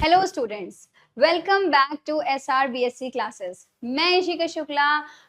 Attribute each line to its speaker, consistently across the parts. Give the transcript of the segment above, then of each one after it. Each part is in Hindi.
Speaker 1: Hello students, welcome back to SRBSC classes. मैं इशिका शुक्ला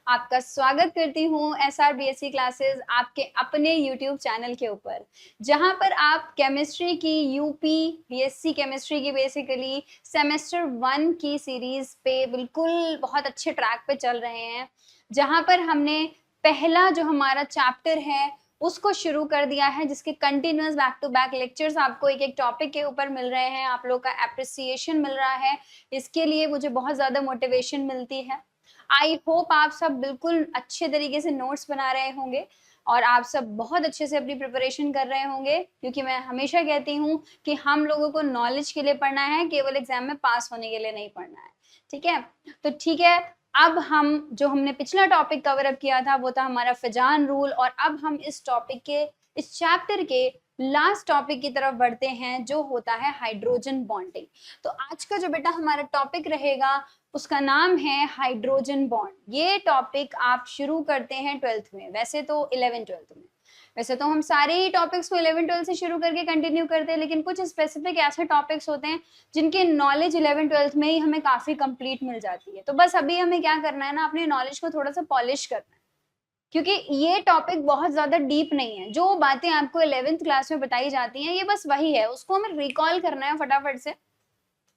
Speaker 1: आपका स्वागत करती हूँ SRBSC क्लासेस आपके अपने यूट्यूब चैनल के ऊपर, जहाँ पर आप केमिस्ट्री की यूपी BSc केमिस्ट्री की बेसिकली सेमेस्टर 1 की सीरीज पे बिल्कुल बहुत अच्छे ट्रैक पे चल रहे हैं, जहाँ पर हमने पहला जो हमारा चैप्टर है उसको शुरू कर दिया है, जिसके continuous back to back lectures आपको एक एक टॉपिक के ऊपर मिल रहे हैं। आप लोग का एप्रिसिएशन मिल रहा है, इसके लिए मुझे बहुत ज़्यादा मोटिवेशन मिलती है। आई होप आप सब बिल्कुल अच्छे तरीके से नोट्स बना रहे होंगे और आप सब बहुत अच्छे से अपनी प्रिपरेशन कर रहे होंगे, क्योंकि मैं हमेशा कहती हूँ कि हम लोगों को नॉलेज के लिए पढ़ना है, केवल एग्जाम में पास होने के लिए नहीं पढ़ना है। ठीक है, तो ठीक है, अब हम जो हमने पिछला टॉपिक कवर अप किया था वो था हमारा फिजान रूल, और अब हम इस टॉपिक के इस चैप्टर के लास्ट टॉपिक की तरफ बढ़ते हैं, जो होता है हाइड्रोजन बॉन्डिंग। तो आज का जो बेटा हमारा टॉपिक रहेगा उसका नाम है हाइड्रोजन बॉन्ड। ये टॉपिक आप शुरू करते हैं 12th में, वैसे तो 11th-12th में। वैसे तो हम सारे ही टॉपिक्स को 11th-12th से शुरू करके कंटिन्यू करते हैं, लेकिन कुछ स्पेसिफिक ऐसे टॉपिक्स होते हैं जिनके नॉलेज 11th-12th में ही हमें काफी कंप्लीट मिल जाती है। तो बस अभी हमें क्या करना है ना, अपने नॉलेज को थोड़ा सा पॉलिश करना है, क्योंकि ये टॉपिक बहुत ज्यादा डीप नहीं है। जो बातें आपको 11th क्लास में बताई जाती हैं ये बस वही है, उसको हमें रिकॉल करना है फटाफट से,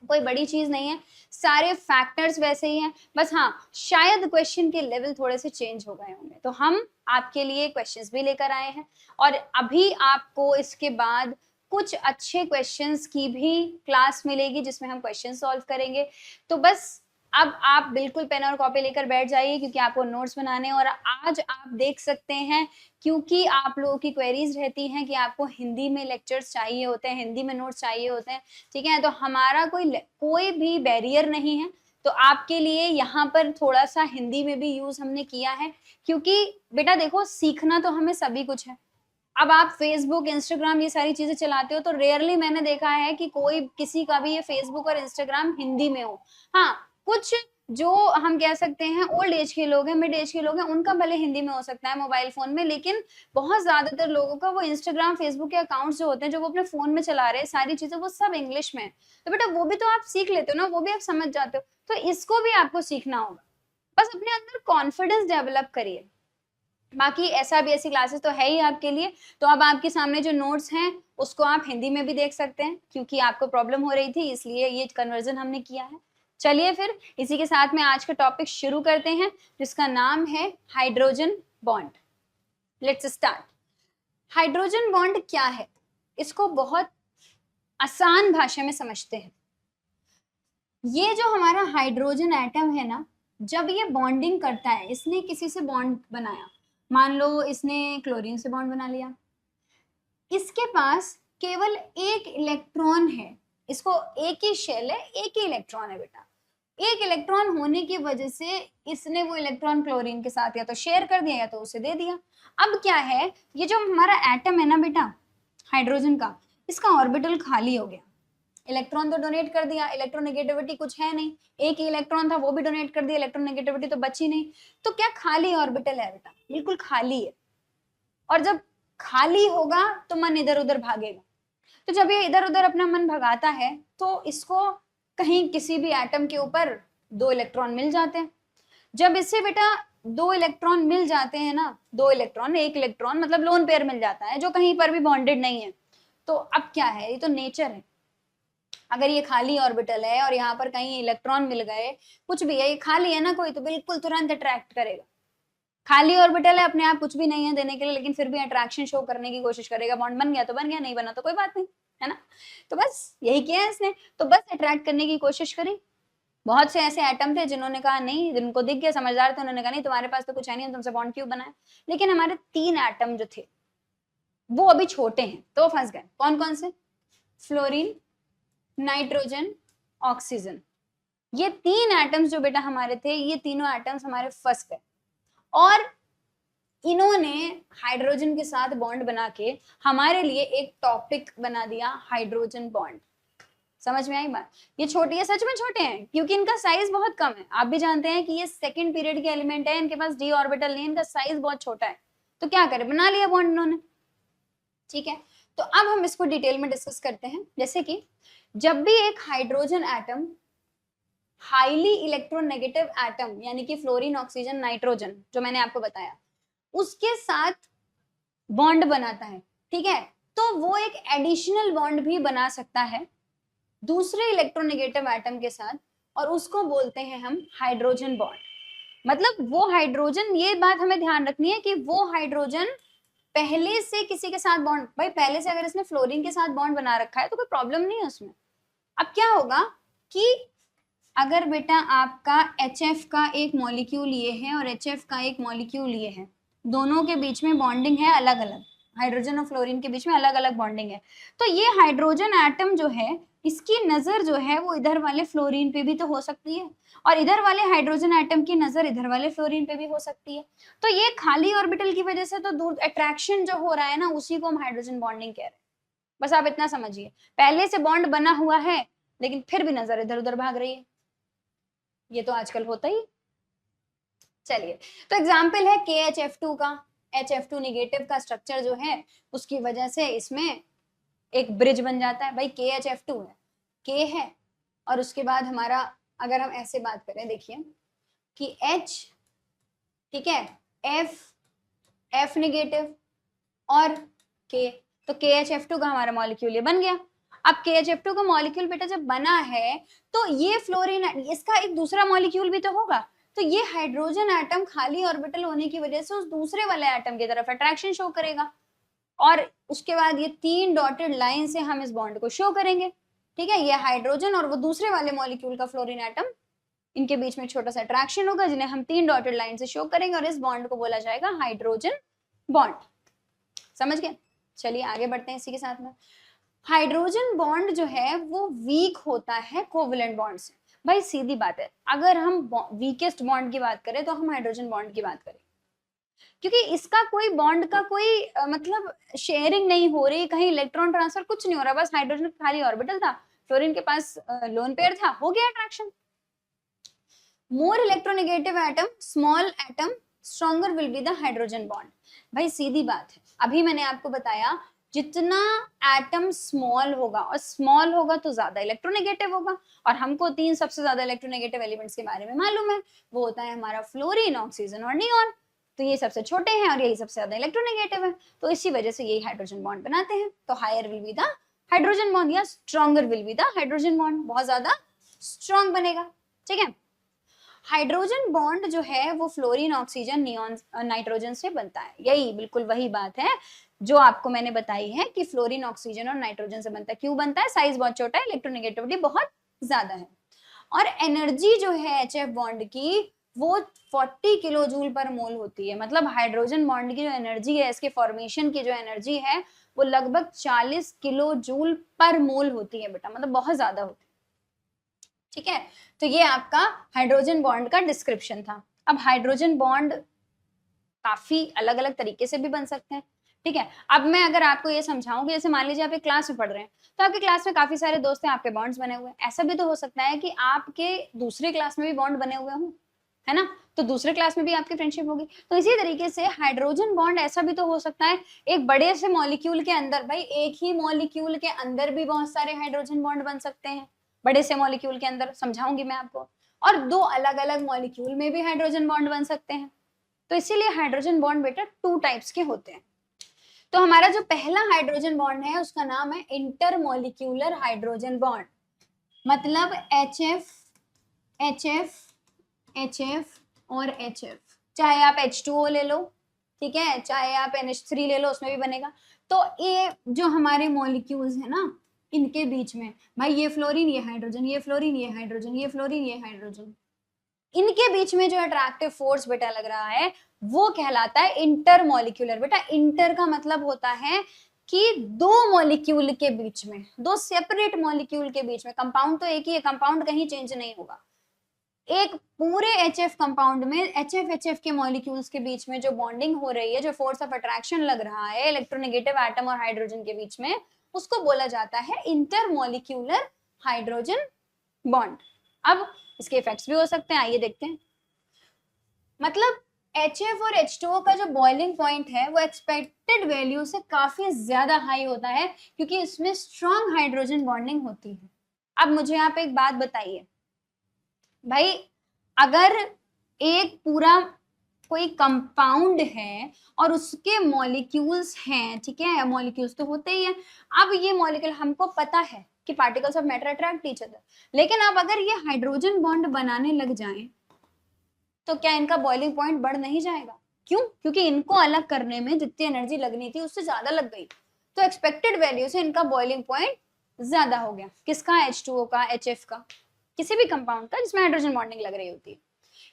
Speaker 1: कोई बड़ी चीज नहीं है, सारे फैक्टर्स वैसे ही हैं। बस हाँ, शायद क्वेश्चन के लेवल थोड़े से चेंज हो गए होंगे, तो हम आपके लिए क्वेश्चंस भी लेकर आए हैं, और अभी आपको इसके बाद कुछ अच्छे क्वेश्चंस की भी क्लास मिलेगी जिसमें हम क्वेश्चन सॉल्व करेंगे। तो बस अब आप बिल्कुल पेन और कॉपी लेकर बैठ जाइए, क्योंकि आपको नोट्स बनाने, और आज आप देख सकते हैं, क्योंकि आप लोगों की क्वेरीज रहती हैं कि आपको हिंदी में लेक्चर्स चाहिए होते हैं, हिंदी में नोट्स चाहिए होते हैं। ठीक है, तो हमारा कोई भी बैरियर नहीं है, तो आपके लिए यहाँ पर थोड़ा सा हिंदी में भी यूज हमने किया है, क्योंकि बेटा देखो, सीखना तो हमें सभी कुछ है। अब आप फेसबुक, इंस्टाग्राम ये सारी चीजें चलाते हो, तो रेयरली मैंने देखा है कि कोई किसी का भी ये फेसबुक और इंस्टाग्राम हिंदी में हो। हाँ, कुछ जो हम कह सकते हैं ओल्ड एज के लोग हैं, मिड एज के लोग हैं, उनका भले हिंदी में हो सकता है मोबाइल फोन में, लेकिन बहुत ज्यादातर लोगों का वो इंस्टाग्राम, फेसबुक के अकाउंट्स जो होते हैं, जो वो अपने फोन में चला रहे हैं, सारी चीजें वो सब इंग्लिश में है। तो बेटा वो भी तो आप सीख लेते हो ना, वो भी आप समझ जाते हो, तो इसको भी आपको सीखना होगा। बस अपने अंदर कॉन्फिडेंस डेवलप करिए। बाकी SRBSC क्लासेस तो है ही आपके लिए। तो अब आपके सामने जो नोट्स हैं उसको आप हिंदी में भी देख सकते हैं, क्योंकि आपको प्रॉब्लम हो रही थी इसलिए ये कन्वर्जन हमने किया है। चलिए फिर इसी के साथ में आज का टॉपिक शुरू करते हैं, जिसका नाम है hydrogen bond. Let's start. Hydrogen bond क्या है, इसको बहुत आसान भाषा में समझते हैं। ये जो हमारा हाइड्रोजन एटम है ना, जब ये बॉन्डिंग करता है, इसने किसी से बॉन्ड बनाया, मान लो इसने क्लोरीन से बॉन्ड बना लिया, इसके पास केवल एक इलेक्ट्रॉन है, इसको एक ही शेल है, एक ही इलेक्ट्रॉन है बेटा। एक इलेक्ट्रॉन होने की वजह से इसने वो इलेक्ट्रॉन क्लोरीन के साथ या तो शेयर कर दिया या तो उसे दे दिया। अब क्या है, ये जो हमारा एटम है ना बेटा हाइड्रोजन का, इसका ऑर्बिटल खाली हो गया। इलेक्ट्रॉन तो डोनेट कर दिया, इलेक्ट्रोनेगेटिविटी कुछ है नहीं, एक ही इलेक्ट्रॉन था वो भी डोनेट कर दिया, इलेक्ट्रोनेगेटिविटी तो बची नहीं। तो क्या खाली ऑर्बिटल है बेटा? बिल्कुल खाली है। और जब खाली होगा तो मन इधर उधर भागेगा। तो जब ये इधर उधर अपना मन भगाता है तो इसको कहीं किसी भी एटम के ऊपर दो इलेक्ट्रॉन मिल जाते हैं। जब इससे बेटा दो इलेक्ट्रॉन मिल जाते हैं ना, दो इलेक्ट्रॉन, एक इलेक्ट्रॉन मतलब लोन पेयर मिल जाता है, जो कहीं पर भी बॉन्डेड नहीं है। तो अब क्या है, ये तो नेचर है। अगर ये खाली ऑर्बिटल है और यहाँ पर कहीं इलेक्ट्रॉन मिल गए, कुछ भी है, ये खाली है ना कोई, तो बिल्कुल तुरंत अट्रैक्ट करेगा। खाली ऑर्बिटल है, अपने आप कुछ भी नहीं है देने के लिए, लेकिन फिर भी अट्रैक्शन शो करने की कोशिश करेगा। बॉन्ड बन गया तो बन गया, नहीं बना तो कोई बात नहीं, है ना। तो बस यही किया है इसने, तो बस अट्रैक्ट करने की कोशिश करी। बहुत से ऐसे एटम थे जिन्होंने कहा नहीं, जिनको दिख गया, समझदार थे, उन्होंने कहा नहीं तुम्हारे पास तो कुछ है नहीं, तुमसे बॉन्ड क्यों बनाए। लेकिन हमारे 3 एटम जो थे वो अभी छोटे हैं, तो फंस गए। कौन कौन से? Fluorine, nitrogen, oxygen. ये 3 एटम्स जो बेटा हमारे थे, ये तीनों एटम्स हमारे फंस गए, और इन्होंने हाइड्रोजन के साथ बॉन्ड बना के हमारे लिए एक टॉपिक बना दिया, हाइड्रोजन बॉन्ड। समझ में आई बात? ये छोटे, ये सच में छोटे हैं, क्योंकि इनका साइज बहुत कम है। आप भी जानते हैं कि ये सेकंड पीरियड के एलिमेंट है, इनके पास डी ऑर्बिटल नहीं, इनका साइज बहुत छोटा है। तो क्या करें, बना लिया बॉन्ड इन्होंने। ठीक है, तो अब हम इसको डिटेल में डिस्कस करते हैं। जैसे कि जब भी एक hydrogen atom highly electronegative atom यानी कि फ्लोरीन, ऑक्सीजन, नाइट्रोजन जो मैंने आपको बताया उसके साथ बॉन्ड बनाता है, ठीक है, तो वो एक एडिशनल बॉन्ड भी बना सकता है दूसरे इलेक्ट्रोनेगेटिव एटम के साथ, और उसको बोलते हैं हम हाइड्रोजन बॉन्ड। मतलब वो हाइड्रोजन, ये बात हमें ध्यान रखनी है कि वो हाइड्रोजन पहले से किसी के साथ बॉन्ड, भाई पहले से अगर इसने फ्लोरीन के साथ बॉन्ड बना रखा है तो कोई प्रॉब्लम नहीं है उसमें। अब क्या होगा कि अगर बेटा आपका HF का एक मॉलिक्यूल ये है और HF का एक मॉलिक्यूल ये है, दोनों के बीच में बॉन्डिंग है अलग अलग, हाइड्रोजन और फ्लोरीन के बीच में अलग अलग बॉन्डिंग है, तो ये हाइड्रोजन एटम जो है इसकी नजर जो है वो इधर वाले फ्लोरीन पे भी तो हो सकती है, और इधर वाले हाइड्रोजन एटम की नजर इधर वाले फ्लोरीन पे भी हो सकती है। तो ये खाली ऑर्बिटल की वजह से तो दूर अट्रैक्शन जो हो रहा है ना, उसी को हम हाइड्रोजन बॉन्डिंग कह रहे हैं। बस आप इतना समझिए, पहले से बॉन्ड बना हुआ है लेकिन फिर भी नजर इधर उधर भाग रही है, ये तो आजकल होता ही। चलिए, तो एग्जाम्पल है KHF2 का, HF2 निगेटिव का स्ट्रक्चर जो है उसकी वजह से इसमें एक ब्रिज बन जाता है। भाई KHF2 है, K है, और उसके बाद हमारा अगर हम ऐसे बात करें, देखिए कि H, ठीक है, F निगेटिव और K, तो KHF2 का हमारा मॉलिक्यूल ये बन गया। अब KHF2 का मॉलिक्यूल बेटा जब बना है तो ये फ्लोरीन, इसका एक दूसरा मॉलिक्यूल भी तो होगा, तो ये हाइड्रोजन एटम खाली ऑर्बिटल होने की वजह से उस दूसरे वाले एटम की तरफ अट्रैक्शन शो करेगा, और उसके बाद ये 3 डॉटेड लाइन से हम इस बॉन्ड को शो करेंगे, ठीक है। ये हाइड्रोजन और वो दूसरे वाले मॉलिक्यूल का फ्लोरीन एटम, इनके बीच में छोटा सा अट्रैक्शन होगा जिन्हें हम 3 डॉटेड लाइन से शो करेंगे, और इस बॉन्ड को बोला जाएगा हाइड्रोजन बॉन्ड। समझ गए? चलिए आगे बढ़ते हैं इसी के साथ में। हाइड्रोजन बॉन्ड जो है वो वीक होता है कोवेलेंट बॉन्ड से। भाई सीधी बात है, अगर हम वीकेस्ट बॉन्ड की बात करें तो हम हाइड्रोजन बॉन्ड की बात करें, क्योंकि इसका कोई बॉन्ड का कोई मतलब शेयरिंग नहीं हो रही, कहीं इलेक्ट्रॉन ट्रांसफर कुछ नहीं हो रहा, बस हाइड्रोजन खाली ऑर्बिटल था, फ्लोरीन के पास लोन पेयर था, हो गया attraction. More electronegative atom, small atom, stronger will be the hydrogen bond. भाई सीधी बात है, अभी मैंने आपको बताया जितना एटम स्मॉल होगा, और स्मॉल होगा तो ज्यादा इलेक्ट्रोनेगेटिव होगा, और हमको 3 सबसे ज्यादा इलेक्ट्रोनेगेटिव एलिमेंट्स के बारे में मालूम है, वो होता है हमारा फ्लोरीन, ऑक्सीजन और नियॉन। तो ये सबसे छोटे हैं और यही सबसे ज्यादा इलेक्ट्रोनेगेटिव है, तो इसी वजह से यही हाइड्रोजन बॉन्ड बनाते हैं। तो higher will be the hydrogen bond या stronger will be the hydrogen bond, बहुत ज्यादा स्ट्रॉन्ग बनेगा, ठीक है। हाइड्रोजन बॉन्ड जो है वो फ्लोरीन, ऑक्सीजन, नियॉन, नाइट्रोजन से बनता है। यही बिल्कुल वही बात है जो आपको मैंने बताई है कि फ्लोरीन, ऑक्सीजन और नाइट्रोजन से बनता है। क्यों बनता है? साइज बहुत छोटा है, इलेक्ट्रोनेगेटिविटी बहुत ज्यादा है, और एनर्जी जो है HF बॉन्ड की वो 40 किलो जूल पर मोल होती है। मतलब हाइड्रोजन बॉन्ड की जो एनर्जी है, इसके फॉर्मेशन की जो एनर्जी है वो लगभग 40 किलो जूल पर मोल होती है बेटा, मतलब बहुत ज्यादा होती है, ठीक है। तो ये आपका हाइड्रोजन बॉन्ड का डिस्क्रिप्शन था। अब हाइड्रोजन बॉन्ड काफी अलग अलग तरीके से भी बन सकते हैं, ठीक है। अब मैं अगर आपको ये समझाऊं कि जैसे मान लीजिए आप एक क्लास में पढ़ रहे हैं, तो आपके क्लास में काफी सारे दोस्त हैं, आपके बॉन्ड्स बने हुए हैं। ऐसा भी तो हो सकता है कि आपके दूसरे क्लास में भी बॉन्ड बने हुए हों, है ना, तो दूसरे क्लास में भी आपकी फ्रेंडशिप होगी। तो इसी तरीके से हाइड्रोजन बॉन्ड ऐसा भी तो हो सकता है एक बड़े से मॉलिक्यूल के अंदर, भाई एक ही मॉलिक्यूल के अंदर भी बहुत सारे हाइड्रोजन बॉन्ड बन सकते हैं, बड़े से मॉलिक्यूल के अंदर, समझाऊंगी मैं आपको। और 2 अलग अलग मॉलिक्यूल में भी हाइड्रोजन बॉन्ड बन सकते हैं। तो इसीलिए हाइड्रोजन बॉन्ड बेटा 2 टाइप्स के होते हैं। तो हमारा जो पहला हाइड्रोजन बॉन्ड है उसका नाम है इंटरमॉलिक्यूलर हाइड्रोजन बॉन्ड। मतलब HF, HF, HF और HF, चाहे आप H2O ले लो, ठीक है, चाहे आप NH3 ले लो, उसमें भी बनेगा। तो ये जो हमारे मॉलिक्यूल्स है ना, इनके बीच में भाई ये फ्लोरीन, ये हाइड्रोजन, ये फ्लोरीन, ये हाइड्रोजन, ये फ्लोरीन, ये हाइड्रोजन, इनके बीच में जो अट्रैक्टिव फोर्स बेटा लग रहा है वो कहलाता है इंटरमॉलिक्यूलर। बेटा इंटर का मतलब होता है कि 2 मॉलिक्यूल के बीच में, 2 सेपरेट मॉलिक्यूल के बीच में, कंपाउंड तो एक ही है, कंपाउंड कहीं चेंज नहीं होगा, एक पूरे HF कंपाउंड में HF के मॉलिक्यूल्स के बीच में जो बॉन्डिंग हो रही है, जो फोर्स ऑफ अट्रैक्शन लग रहा है इलेक्ट्रोनेगेटिव एटम और हाइड्रोजन के बीच में, उसको बोला जाता है इंटरमॉलिक्यूलर हाइड्रोजन बॉन्ड। अब इसके इफेक्ट्स भी हो सकते हैं, आइए देखते हैं। मतलब HF और H2O का जो बॉइलिंग पॉइंट है वो एक्सपेक्टेड वैल्यू से काफी ज्यादा हाई होता है क्योंकि इसमें स्ट्रॉन्ग हाइड्रोजन बॉन्डिंग होती है। अब मुझे आप एक बात बताइए भाई, अगर एक पूरा कोई कंपाउंड है और उसके मॉलिक्यूल्स हैं, ठीक है, मॉलिक्यूल्स तो होते ही हैं। अब ये मॉलिक्यूल हमको पता है कि particles of matter attract each other, लेकिन अब अगर ये हाइड्रोजन बॉन्ड बनाने लग जाएं तो क्या इनका बॉइलिंग पॉइंट बढ़ नहीं जाएगा? क्यों? क्योंकि इनको अलग करने में जितनी एनर्जी लगनी थी उससे ज्यादा लग गई, तो एक्सपेक्टेड वैल्यू से इनका बॉइलिंग पॉइंट ज्यादा हो गया। किसका? H2O का, HF का, किसी भी कंपाउंड का जिसमें हाइड्रोजन बॉन्डिंग लग रही होती है।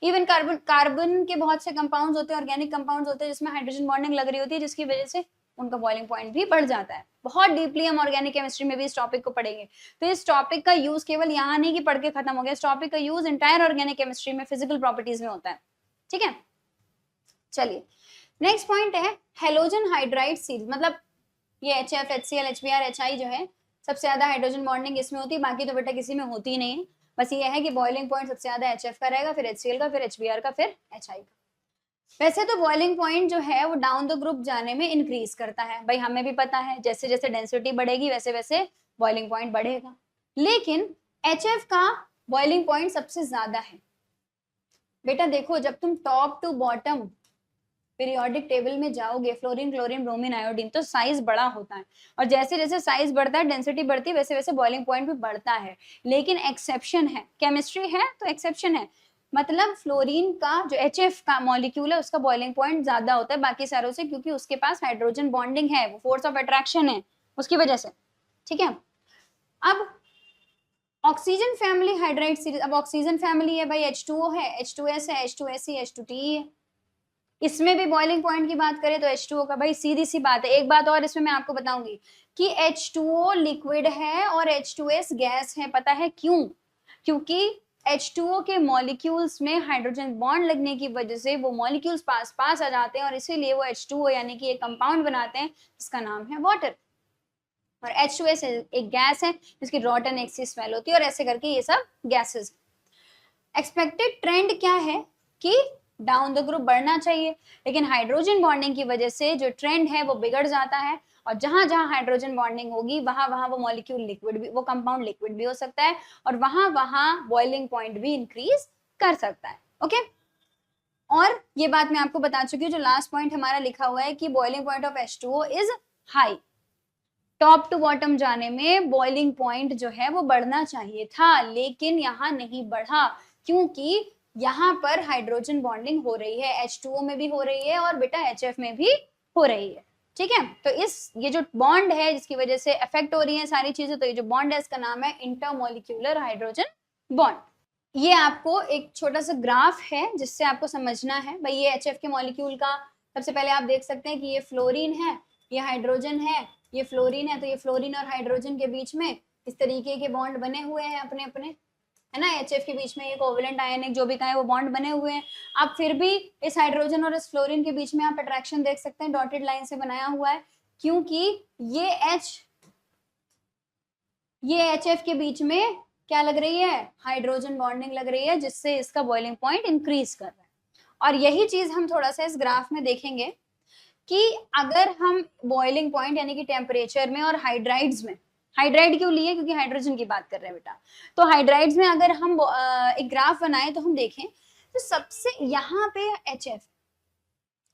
Speaker 1: इवन कार्बन के बहुत से कंपाउंड्स होते हैं, ऑर्गेनिक कंपाउंड्स होते हैं जिसमें हाइड्रोजन बॉन्डिंग लग रही होती है, जिसकी वजह से उनका बॉइलिंग पॉइंट भी बढ़ जाता है। बहुत डीपली हम ऑर्गेनिक केमिस्ट्री में भी इस टॉपिक को पढ़ेंगे। तो इस टॉपिक का यूज केवल यहाँ नहीं कि पढ़ के खत्म हो गया, इस टॉपिक का यूज इंटायर ऑर्गेनिक केमिस्ट्री में फिजिकल प्रॉपर्टीज में होता है, ठीक है। चलिए नेक्स्ट पॉइंट है हेलोजन हाइड्राइड सीरीज, मतलब ये HF, HCl, HBr, HI जो है सबसे ज्यादा हाइड्रोजन बॉन्डिंग इसमें होती है, बाकी तो बेटा किसी में होती ही नहीं है। बस ये है कि बॉइलिंग पॉइंट सबसे ज्यादा HF का रहेगा, फिर HCl का, फिर HBr का, फिर HI का। वैसे तो बॉइलिंग पॉइंट जो है वो डाउन द ग्रुप जाने में इंक्रीज करता है, भाई हमें भी पता है, जैसे जैसे डेंसिटी बढ़ेगी वैसे वैसे बॉइलिंग पॉइंट बढ़ेगा। लेकिन HF का बॉइलिंग पॉइंट सबसे ज्यादा है। बेटा देखो, जब तुम top to bottom periodic table में जाओगे, फ्लोरीन, क्लोरीन, ब्रोमीन, आयोडीन, तो साइज बड़ा होता है, और जैसे जैसे साइज बढ़ता है, डेंसिटी बढ़ती है, वैसे वैसे बॉइलिंग पॉइंट भी बढ़ता है। लेकिन एक्सेप्शन है, केमिस्ट्री है तो एक्सेप्शन है, मतलब फ्लोरीन का जो HF का मॉलिक्यूल है उसका बॉइलिंग पॉइंट ज्यादा होता है बाकी सारों से, क्योंकि उसके पास हाइड्रोजन बॉन्डिंग है, वो फोर्स ऑफ अट्रैक्शन है उसकी वजह से, ठीक है। अब ऑक्सीजन फैमिली हाइड्राइड सीरीज, अब ऑक्सीजन फैमिली है भाई, H2O है, H2S है, H2SE, H2TE है। इसमें भी बॉइलिंग पॉइंट की बात करें तो H2O का, भाई सीधी सी बात है। एक बात और इसमें मैं आपको बताऊंगी कि H2O लिक्विड है और H2S गैस है। पता है क्यों? क्योंकि H2O के मॉलिक्यूल्स में हाइड्रोजन बॉन्ड लगने की वजह से वो मॉलिक्यूल्स पास पास आ जाते हैं और इसीलिए वो H2O यानी कि एक कंपाउंड बनाते हैं जिसका नाम है वाटर। और H2S एक गैस है जिसकी रॉटन एक सी स्मेल होती है, और ऐसे करके ये सब गैसेस। एक्सपेक्टेड ट्रेंड क्या है कि डाउन द ग्रुप बढ़ना चाहिए, लेकिन हाइड्रोजन बॉन्डिंग की वजह से जो ट्रेंड है वो बिगड़ जाता है, और जहां जहां हाइड्रोजन बॉन्डिंग होगी वहां वहां वो मॉलिक्यूल लिक्विड भी, वो कंपाउंड लिक्विड भी हो सकता है, और वहां वहां बॉइलिंग पॉइंट भी इंक्रीज कर सकता है। ओके, और ये बात मैं आपको बता चुकी हूँ, जो लास्ट पॉइंट हमारा लिखा हुआ है कि boiling point of H2O is high. Top to bottom जाने में बॉइलिंग पॉइंट जो है वो बढ़ना चाहिए था, लेकिन यहाँ नहीं बढ़ा, क्योंकि यहाँ पर हाइड्रोजन बॉन्डिंग हो रही है, H2O में भी हो रही है और बेटा HF में भी हो रही है, ठीक है। तो ये जो बॉन्ड है जिसकी वजह से इफेक्ट हो रही है सारी चीजें, तो ये जो बॉन्ड है इसका नाम है इंटरमॉलिक्यूलर हाइड्रोजन बॉन्ड। ये आपको एक छोटा सा ग्राफ है जिससे आपको समझना है। भाई ये HF के मॉलिक्यूल का, सबसे पहले आप देख सकते हैं कि ये फ्लोरीन है, ये हाइड्रोजन है, ये फ्लोरीन है, तो ये फ्लोरीन और हाइड्रोजन के बीच में इस तरीके के बॉन्ड बने हुए हैं अपने अपने, है ना। HF के बीच में ये कोवेलेंट आयनिक जो भी कहें वो बॉन्ड बने हुए हैं। अब फिर भी इस हाइड्रोजन और इस फ्लोरीन के बीच में आप अट्रैक्शन देख सकते हैं, डॉटेड लाइन से बनाया हुआ है, क्योंकि ये HF के बीच में क्या लग रही है? हाइड्रोजन बॉन्डिंग लग रही है, जिससे इसका बॉइलिंग पॉइंट इंक्रीज कर रहा है। और यही चीज हम थोड़ा सा इस ग्राफ में देखेंगे कि अगर हम बॉइलिंग पॉइंट यानी कि टेम्परेचर में और हाइड्राइड्स में, हाइड्राइड क्यों लिए? क्योंकि हाइड्रोजन की बात कर रहे हैं बेटा, तो हाइड्राइड्स में अगर हम एक ग्राफ बनाए तो हम देखें तो सबसे यहाँ पे HF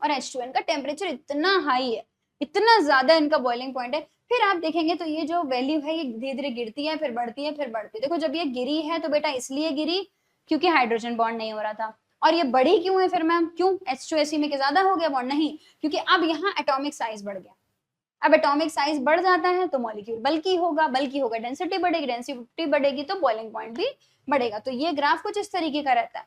Speaker 1: और H2N का टेम्परेचर इतना हाई है, इतना ज्यादा इनका बॉइलिंग पॉइंट है। फिर आप देखेंगे तो ये जो वैल्यू है ये धीरे धीरे गिरती है, फिर बढ़ती है, फिर बढ़ती है। देखो जब ये गिरी है तो बेटा इसलिए गिरी क्योंकि हाइड्रोजन बॉन्ड नहीं हो रहा था। और ये बढ़ी क्यों है फिर मैम? क्यों? H2SE में ज्यादा हो गया बॉन्ड? नहीं, क्योंकि अब यहाँ एटॉमिक साइज बढ़ गया। अब एटॉमिक साइज बढ़ जाता है तो मॉलिक्यूल बल्की होगा, बल्की होगा डेंसिटी बढ़ेगी, डेंसिटी बढ़ेगी तो बॉइलिंग पॉइंट भी बढ़ेगा। तो ये ग्राफ कुछ इस तरीके का रहता है,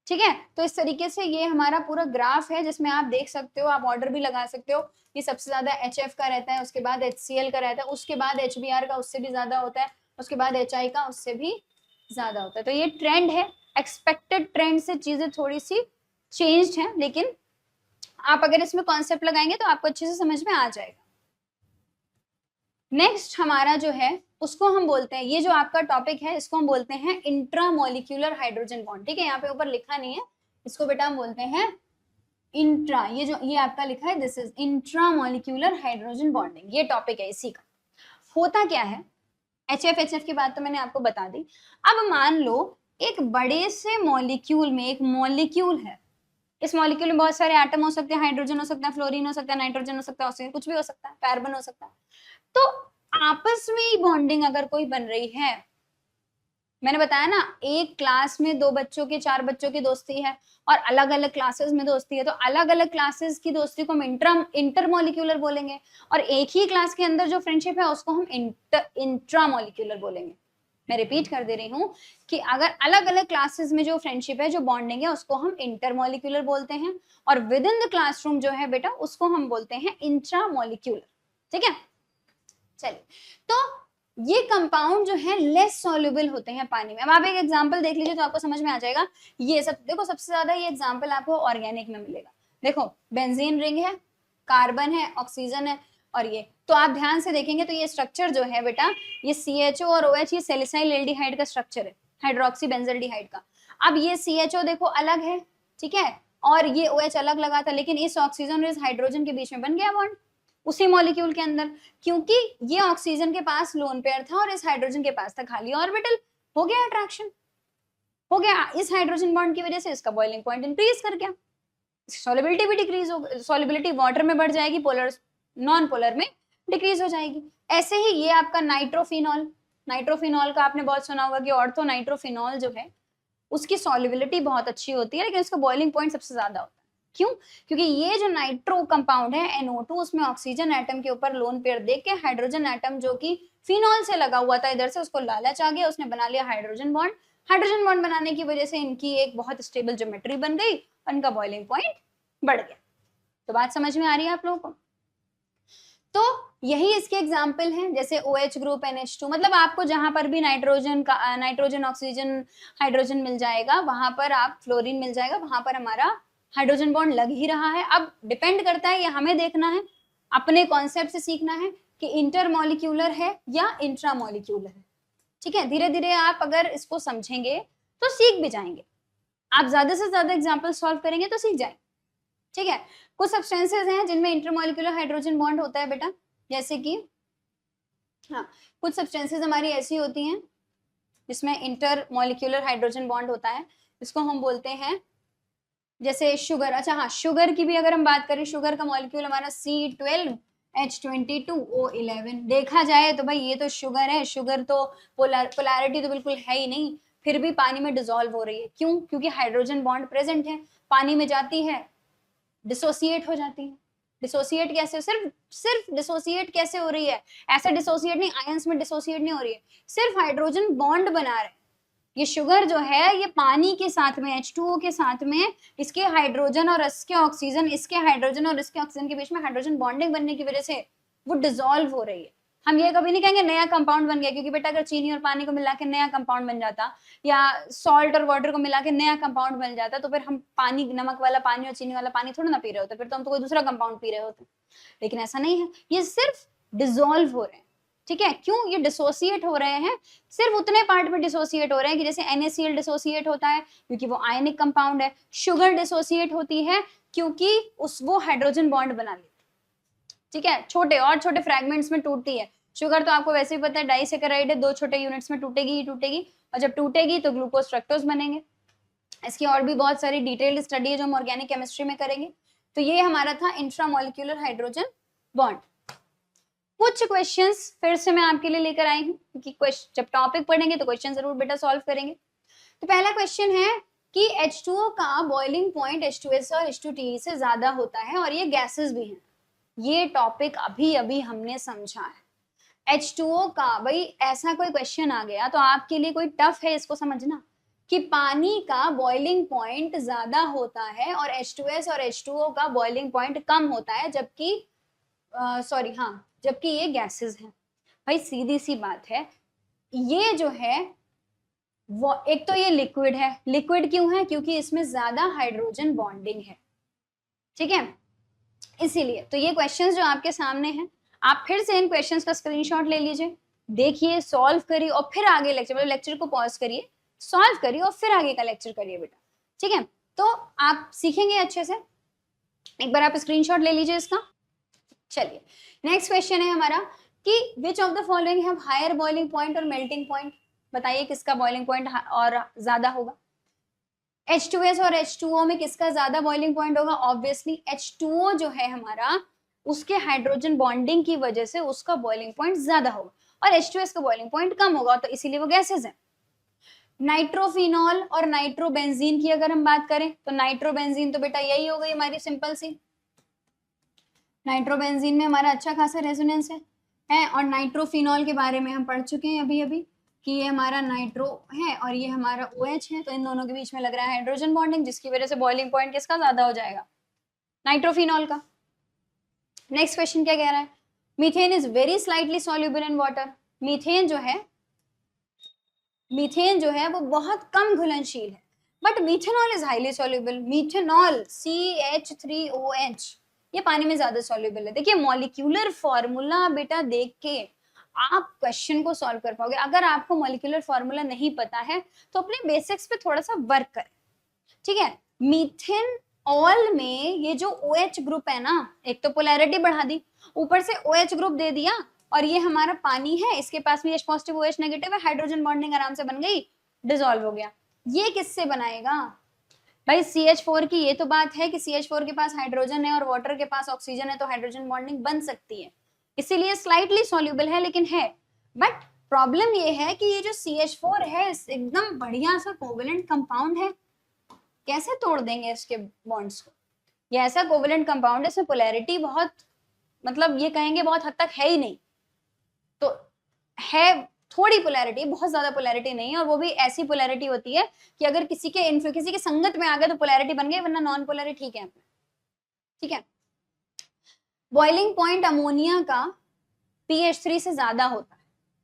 Speaker 1: ठीक है। तो इस तरीके से ये हमारा पूरा ग्राफ है जिसमें आप देख सकते हो, आप ऑर्डर भी लगा सकते हो कि सबसे ज्यादा HF का रहता है, उसके बाद HCl का रहता है, उसके बाद HBr का उससे भी ज्यादा होता है, उसके बाद HI का उससे भी ज्यादा होता है। तो ये ट्रेंड है, एक्सपेक्टेड ट्रेंड से चीजें थोड़ी सी चेंज्ड है, लेकिन आप अगर इसमें कॉन्सेप्ट लगाएंगे तो आपको अच्छे से समझ में आ जाएगा। नेक्स्ट हमारा जो है उसको हम बोलते हैं, ये जो आपका टॉपिक है इसको हम बोलते हैं इंट्रामोलिक्यूलर हाइड्रोजन बॉन्ड, ठीक है। यहाँ पे ऊपर लिखा नहीं है, इसको बेटा हम बोलते हैं इंट्रा, ये आपका लिखा है, this is intramolecular hydrogen bonding, ये टॉपिक है इसी का। होता क्या है, HF की बात तो मैंने आपको बता दी। अब मान लो एक बड़े से मॉलिक्यूल में एक मॉलिक्यूल है, इस मॉलिक्यूल में बहुत सारे एटम हो सकते हैं, हाइड्रोजन हो सकता है, फ्लोरीन हो सकता है, नाइट्रोजन हो सकता है, ऑक्सीजन, कुछ भी हो सकता है, कार्बन हो सकता है। तो आपस में ही बॉन्डिंग अगर कोई बन रही है, मैंने बताया ना एक क्लास में 2 बच्चों की 4 बच्चों की दोस्ती है और अलग अलग क्लासेस में दोस्ती है, तो अलग अलग क्लासेस की दोस्ती को हम इंटरमोलिक्यूलर बोलेंगे, और एक ही क्लास के अंदर जो फ्रेंडशिप है उसको हम इंट्रामोलिक्यूलर बोलेंगे। मैं रिपीट कर दे रही हूँ कि अगर अलग अलग क्लासेस में जो फ्रेंडशिप है, जो बॉन्डिंग है, उसको हम इंटरमोलिक्यूलर बोलते हैं, और विद इन द क्लासरूम जो है बेटा उसको हम बोलते हैं इंट्रामोलिक्यूलर। ठीक है, चलिए, तो ये कंपाउंड जो है लेस सॉल्युबल होते हैं पानी में। अब आप एक एग्जांपल देख लीजिए तो आपको समझ में आ जाएगा। ये सब देखो, सबसे ज्यादा ये एग्जांपल आपको ऑर्गेनिक में मिलेगा। देखो बेंजीन रिंग है, कार्बन है, ऑक्सीजन है, और ये तो आप ध्यान से देखेंगे तो ये स्ट्रक्चर जो है बेटा, ये CHO और OH, ये सैलिसाइल एल्डिहाइड का स्ट्रक्चर है, हाइड्रोक्सी बेंजल्डिहाइड का। अब ये CHO देखो अलग है, ठीक है, और ये OH अलग लगा था, लेकिन इस ऑक्सीजन और इस हाइड्रोजन के बीच में बन गया बॉन्ड उसी मॉलिक्यूल के अंदर, क्योंकि ये ऑक्सीजन के पास लोन पेयर था और इस हाइड्रोजन के पास था खाली ऑर्बिटल। हो गया अट्रैक्शन, हो गया। इस हाइड्रोजन बॉन्ड की वजह से इसका बॉइलिंग पॉइंट इंक्रीज कर गया, सॉल्युबिलिटी भी डिक्रीज हो, सॉल्युबिलिटी वाटर में बढ़ जाएगी, पोलर नॉन पोलर में डिक्रीज हो जाएगी। ऐसे ही ये आपका नाइट्रोफिनॉल, नाइट्रोफिनॉल का आपने बहुत सुना होगा कि ऑर्थो नाइट्रोफिनॉल जो है उसकी सॉल्युबिलिटी बहुत अच्छी होती है, लेकिन इसका बॉइलिंग पॉइंट सबसे ज्यादा होता है। क्यों? क्योंकि ये जो नाइट्रो कंपाउंड है NO2, उसमें ऑक्सीजन एटम के ऊपर लोन पेयर देख के हाइड्रोजन एटम जो कि फिनॉल से लगा हुआ था इधर से, उसको लालच आ गया, उसने बना लिया हाइड्रोजन बॉन्ड। हाइड्रोजन बॉन्ड बनाने की वजह से इनकी एक बहुत स्टेबल ज्योमेट्री बन गई और इनका बॉइलिंग पॉइंट बढ़ गया। तो बात समझ में आ रही है आप लोगों को? तो यही इसके एग्जाम्पल हैं, जैसे OH ग्रुप NH2, मतलब आपको जहां पर भी नाइट्रोजन ऑक्सीजन हाइड्रोजन मिल जाएगा, वहां पर आप फ्लोरीन मिल जाएगा, वहां पर हमारा हाइड्रोजन बॉन्ड लग ही रहा है। अब डिपेंड करता है, ये हमें देखना है, अपने कॉन्सेप्ट से सीखना है कि इंटरमोलिक्यूलर है या इंट्रामोलिक्यूलर है। ठीक है, धीरे धीरे आप अगर इसको समझेंगे तो सीख भी जाएंगे। आप ज्यादा से ज्यादा एग्जाम्पल सॉल्व करेंगे तो सीख जाएंगे। ठीक है, कुछ सब्सटेंसेस हैं जिनमें इंटरमोलिक्यूलर हाइड्रोजन बॉन्ड होता है बेटा, जैसे कि हाँ, कुछ सब्सटेंसेस हमारी ऐसी होती हैं जिसमें इंटरमोलिक्यूलर हाइड्रोजन बॉन्ड होता है, इसको हम बोलते हैं जैसे शुगर। अच्छा हाँ, शुगर की भी अगर हम बात करें, शुगर का मॉलिक्यूल हमारा C12H22O11। देखा जाए तो भाई ये तो शुगर है, शुगर तो पोलैरिटी तो बिल्कुल है ही नहीं, फिर भी पानी में डिसॉल्व हो रही है। क्यों? क्योंकि हाइड्रोजन बॉन्ड प्रेजेंट है, पानी में जाती है, डिसोसिएट हो जाती है। डिसोसिएट कैसे? सिर्फ डिसोसिएट कैसे हो रही है? ऐसे डिसोसिएट नहीं, आयंस में डिसोसिएट नहीं हो रही है, सिर्फ हाइड्रोजन बॉन्ड बना रहे हैं। ये शुगर जो है, ये पानी के साथ में H2O के साथ में इसके हाइड्रोजन और इसके ऑक्सीजन, इसके हाइड्रोजन और इसके ऑक्सीजन के बीच में हाइड्रोजन बॉन्डिंग बनने की वजह से वो डिसॉल्व हो रही है। हम ये कभी नहीं कहेंगे नया कंपाउंड बन गया, क्योंकि बेटा अगर चीनी और पानी को मिला के नया कंपाउंड बन जाता, या सॉल्ट और वाटर को मिला के नया कंपाउंड बन जाता, तो फिर हम पानी, नमक वाला पानी और चीनी वाला पानी थोड़ा ना पी रहे होते, फिर तो हम तो कोई दूसरा कंपाउंड पी रहे होते। लेकिन ऐसा नहीं है, ये सिर्फ डिसॉल्व हो रहे हैं। ठीक है, क्यों? ये डिसोसिएट हो रहे हैं, सिर्फ उतने पार्ट में डिसोसिएट हो रहे हैं कि जैसे NaCl डिसोसिएट होता है क्योंकि वो आयनिक कंपाउंड है, शुगर डिसोसिएट होती है क्योंकि वो हाइड्रोजन बॉन्ड बना लेती है। ठीक है, छोटे और छोटे फ्रैगमेंट्स में टूटती है। शुगर तो आपको वैसे ही पता है डाइसैकेराइड है, 2 छोटे यूनिट्स में टूटेगी ही टूटेगी, और जब टूटेगी तो ग्लूकोज फ्रक्टोज बनेंगे। इसकी और भी बहुत सारी डिटेल्ड स्टडी है जो हम ऑर्गेनिक केमिस्ट्री में करेंगे। तो ये हमारा था इंट्रामोलिक्यूलर हाइड्रोजन बॉन्ड। कुछ क्वेश्चंस फिर से मैं आपके लिए लेकर आई हूँ, क्योंकि जब टॉपिक पढ़ेंगे तो क्वेश्चन जरूर बेटा सॉल्व करेंगे। तो पहला क्वेश्चन है कि H2O का बॉइलिंग पॉइंट H2S और H2TE से ज्यादा होता है, और ये गैसेस भी हैं। ये टॉपिक अभी अभी हमने समझा है। H2O का, भाई ऐसा कोई क्वेश्चन आ गया तो आपके लिए कोई टफ है इसको समझना, कि पानी का बॉइलिंग पॉइंट ज्यादा होता है और H2S और H2O का बॉइलिंग पॉइंट कम होता है, जबकि ये गैसेस हैं। भाई सीधी सी बात है, ये जो है वो एक तो ये लिक्विड है। लिक्विड क्यों है? क्योंकि इसमें ज्यादा हाइड्रोजन बॉन्डिंग है। ठीक है, इसीलिए तो ये क्वेश्चंस जो आपके सामने हैं, आप फिर से इन क्वेश्चंस का स्क्रीनशॉट ले लीजिए, देखिए, सॉल्व करिए, और फिर आगे लेक्चर को पॉज करिए, सॉल्व करिए और फिर आगे का लेक्चर करिए बेटा। ठीक है, तो आप सीखेंगे अच्छे से। एक बार आप स्क्रीनशॉट ले लीजिए इसका। चलिए नेक्स्ट क्वेश्चन है हमारा कि which of the following have higher boiling point और मेल्टिंग पॉइंट। बताइए किसका बॉइलिंग पॉइंट और ज्यादा होगा। H2S और H2O में किसका ज्यादा बॉइलिंग पॉइंट होगा। ऑब्वियसली H2O जो है हमारा, उसके हाइड्रोजन बॉन्डिंग की वजह से उसका बॉइलिंग पॉइंट ज्यादा होगा और H2S का बॉइलिंग पॉइंट कम होगा, तो इसीलिए वो गैसेज है। नाइट्रोफिनॉल और नाइट्रोबेंजीन की अगर हम बात करें तो नाइट्रोबेंजीन तो बेटा यही हो गई हमारी सिंपल सी, नाइट्रोबेंजीन में हमारा अच्छा खासा रेजोनेंस है और नाइट्रोफिनॉल के बारे में हम पढ़ चुके हैं अभी अभी कि ये हमारा नाइट्रो है और ये हमारा OH है, तो इन दोनों के बीच में लग रहा है हाइड्रोजन बॉन्डिंग, जिसकी वजह से बॉइलिंग पॉइंट किसका ज्यादा हो जाएगा, नाइट्रोफिनॉल का। नेक्स्ट क्वेश्चन क्या कह रहा है, methane is very slightly soluble in water. Methane जो है वो बहुत कम घुलनशील है, but methanol is highly soluble. Methanol CH3OH ये पानी में ज्यादा सॉल्युबल है। देखिए मॉलिक्यूलर फॉर्मूला बेटा देख के आप क्वेश्चन को सॉल्व कर पाओगे। अगर आपको मॉलिक्यूलर फॉर्मूला नहीं पता है तो अपने बेसिक्स पे थोड़ा सा वर्क करें, ठीक है। मीथेन ऑल में ये जो OH ग्रुप है ना, एक तो पोलैरिटी बढ़ा दी, ऊपर से OH ग्रुप दे दिया और ये हमारा पानी है, इसके पास भी H पॉजिटिव OH नेगेटिव है, हाइड्रोजन बॉन्डिंग आराम से बन गई, डिसॉल्व हो गया। ये किससे बनाएगा भाई, CH4 की। ये तो बात है कि CH4 के पास हाइड्रोजन है और वाटर के पास ऑक्सीजन है, तो हाइड्रोजन बॉन्डिंग बन सकती है, इसीलिए स्लाइटली सॉल्युबल है, लेकिन है। बट प्रॉब्लम ये है कि ये जो CH4 है एकदम बढ़िया सा कोवेलेंट कंपाउंड है, कैसे तोड़ देंगे इसके बॉन्ड्स को। ये ऐसा कोवेलेंट कंपाउंड है, इसमें पोलैरिटी बहुत, मतलब ये कहेंगे बहुत हद तक है ही नहीं, तो है थोड़ी पोलैरिटी, बहुत ज्यादा पोलैरिटी नहीं है, और वो भी ऐसी पोलैरिटी होती है कि अगर किसी के संगत में आ गया तो पोलैरिटी बन गई, वरना नॉन पोलैरिटी ठीक है, ठीक है। बॉइलिंग पॉइंट अमोनिया का pH3 से ज्यादा होता है,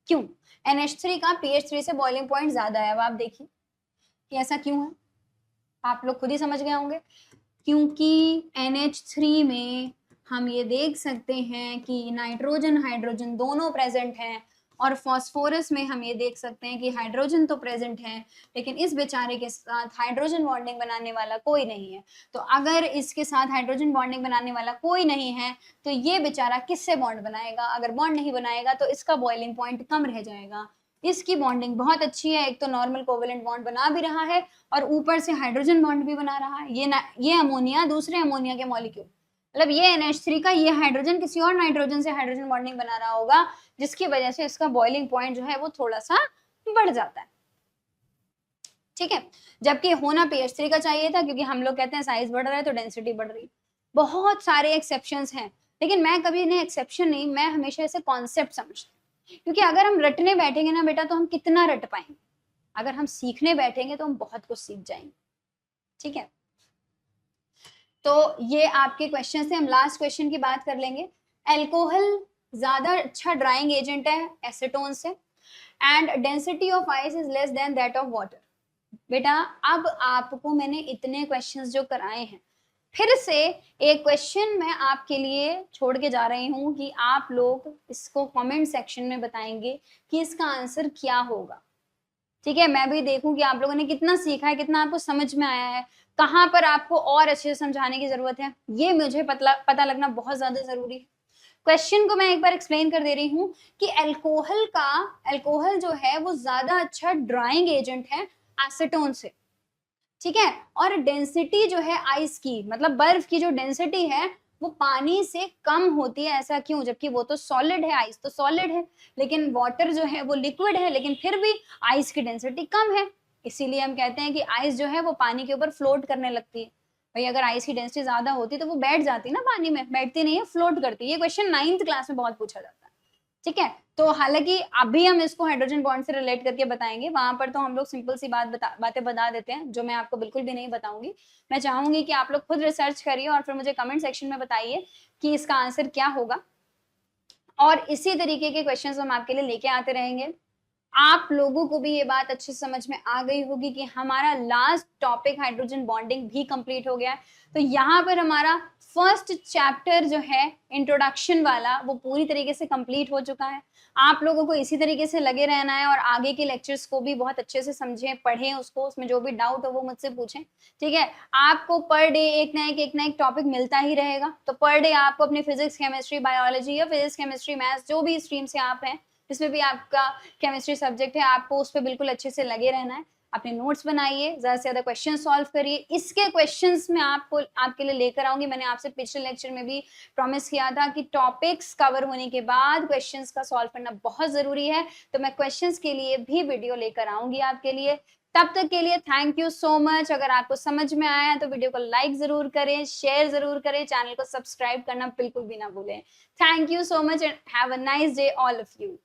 Speaker 1: क्यों। NH3 का pH3 से बॉइलिंग पॉइंट ज्यादा है। अब आप देखिए कि ऐसा क्यों है, आप लोग खुद ही समझ गए होंगे। क्योंकि NH3 में हम ये देख सकते हैं कि नाइट्रोजन हाइड्रोजन दोनों प्रेजेंट हैं, और फॉस्फोरस में हम ये देख सकते हैं कि हाइड्रोजन तो प्रेजेंट है, लेकिन इस बेचारे के साथ हाइड्रोजन बॉन्डिंग बनाने वाला कोई नहीं है। तो अगर इसके साथ हाइड्रोजन बॉन्डिंग बनाने वाला कोई नहीं है तो ये बेचारा किससे बॉन्ड बनाएगा। अगर बॉन्ड नहीं बनाएगा तो इसका बॉइलिंग पॉइंट कम रह जाएगा। इसकी बॉन्डिंग बहुत अच्छी है, एक तो नॉर्मल कोवेलेंट बॉन्ड बना भी रहा है और ऊपर से हाइड्रोजन बॉन्ड भी बना रहा है। ये अमोनिया दूसरे अमोनिया के मॉलिक्यूल, मतलब ये NH3 का ये हाइड्रोजन किसी और नाइट्रोजन से हाइड्रोजन बॉन्डिंग बना रहा होगा, जिसकी वजह से इसका बॉइलिंग पॉइंट जो है वो थोड़ा सा बढ़ जाता है, ठीक है। जबकि होना pH3 का चाहिए था, क्योंकि हम लोग कहते हैं साइज बढ़ रहा है तो डेंसिटी बढ़ रही है। बहुत सारे एक्सेप्शंस हैं, लेकिन मैं कभी इन्हें एक्सेप्शन नहीं, मैं हमेशा इसे कॉन्सेप्ट समझती हूँ, क्योंकि अगर हम रटने बैठेंगे ना बेटा तो हम कितना रट पाएंगे, अगर हम सीखने बैठेंगे तो हम बहुत कुछ सीख जाएंगे, ठीक है। तो ये आपके क्वेश्चन से हम लास्ट क्वेश्चन की बात कर लेंगे। एल्कोहल ज्यादा अच्छा ड्राइंग एजेंट है एसीटोन से, and density of ice is less than that of water. बेटा अब आपको मैंने इतने क्वेश्चंस जो कराए हैं, फिर से एक क्वेश्चन मैं आपके लिए छोड़ के जा रही हूँ कि आप लोग इसको कमेंट सेक्शन में बताएंगे कि इसका आंसर क्या होगा, ठीक है। मैं भी देखूं कि आप लोगों ने कितना सीखा है, कितना आपको समझ में आया है, कहाँ पर आपको और अच्छे से समझाने की जरूरत है, ये मुझे पता लगना बहुत ज्यादा जरूरी है। क्वेश्चन को मैं एक बार एक्सप्लेन कर दे रही हूँ कि एल्कोहल जो है वो ज्यादा अच्छा ड्राइंग एजेंट है एसीटोन से, ठीक है। और डेंसिटी जो है आइस की, मतलब बर्फ की जो डेंसिटी है वो पानी से कम होती है। ऐसा क्यों, जबकि वो तो सॉलिड है, आइस तो सॉलिड है, लेकिन वाटर जो है वो लिक्विड है, लेकिन फिर भी आइस की डेंसिटी कम है। इसीलिए हम कहते हैं कि आइस जो है वो पानी के ऊपर फ्लोट करने लगती है। भाई अगर आइस की डेंसिटी ज्यादा होती तो वो बैठ जाती ना पानी में, बैठती नहीं है, फ्लोट करती है। ये क्वेश्चन 9th क्लास में बहुत पूछा जाता है, ठीक है। तो हालांकि अभी हम इसको हाइड्रोजन बॉन्ड से रिलेट करके बताएंगे, वहां पर तो हम लोग सिंपल सी बातें बता देते हैं जो मैं आपको बिल्कुल भी नहीं बताऊंगी। मैं चाहूंगी कि आप लोग खुद रिसर्च करिए और फिर मुझे कमेंट सेक्शन में बताइए कि इसका आंसर क्या होगा, और इसी तरीके के क्वेश्चंस हम आपके लिए लेके आते रहेंगे। आप लोगों को भी ये बात अच्छी समझ में आ गई होगी कि हमारा लास्ट टॉपिक हाइड्रोजन बॉन्डिंग भी कंप्लीट हो गया है। तो यहाँ पर हमारा फर्स्ट चैप्टर जो है इंट्रोडक्शन वाला वो पूरी तरीके से कंप्लीट हो चुका है। आप लोगों को इसी तरीके से लगे रहना है और आगे के लेक्चर्स को भी बहुत अच्छे से समझें, पढ़ें उसको, उसमें जो भी डाउट हो वो मुझसे पूछें, ठीक है। आपको पर डे एक ना एक टॉपिक मिलता ही रहेगा। तो पर डे आपको अपने फिजिक्स, केमिस्ट्री, बायोलॉजी या फिजिक्स, केमिस्ट्री, मैथ्स जो भी स्ट्रीम से आप हैं, जिसमें भी आपका केमिस्ट्री सब्जेक्ट है, आपको उस पर बिल्कुल अच्छे से लगे रहना है। अपने नोट्स बनाइए, ज्यादा से ज्यादा क्वेश्चन सॉल्व करिए। इसके क्वेश्चंस में आपको आपके लिए लेकर आऊंगी। मैंने आपसे पिछले लेक्चर में भी प्रॉमिस किया था कि टॉपिक्स कवर होने के बाद क्वेश्चंस का सॉल्व करना बहुत जरूरी है। तो मैं क्वेश्चंस के लिए भी वीडियो लेकर आऊंगी आपके लिए। तब तक के लिए थैंक यू सो मच। अगर आपको समझ में आया तो वीडियो को लाइक जरूर करें, शेयर जरूर करें, चैनल को सब्सक्राइब करना बिल्कुल भी ना भूलें। Thank you so much and have a nice day all of you.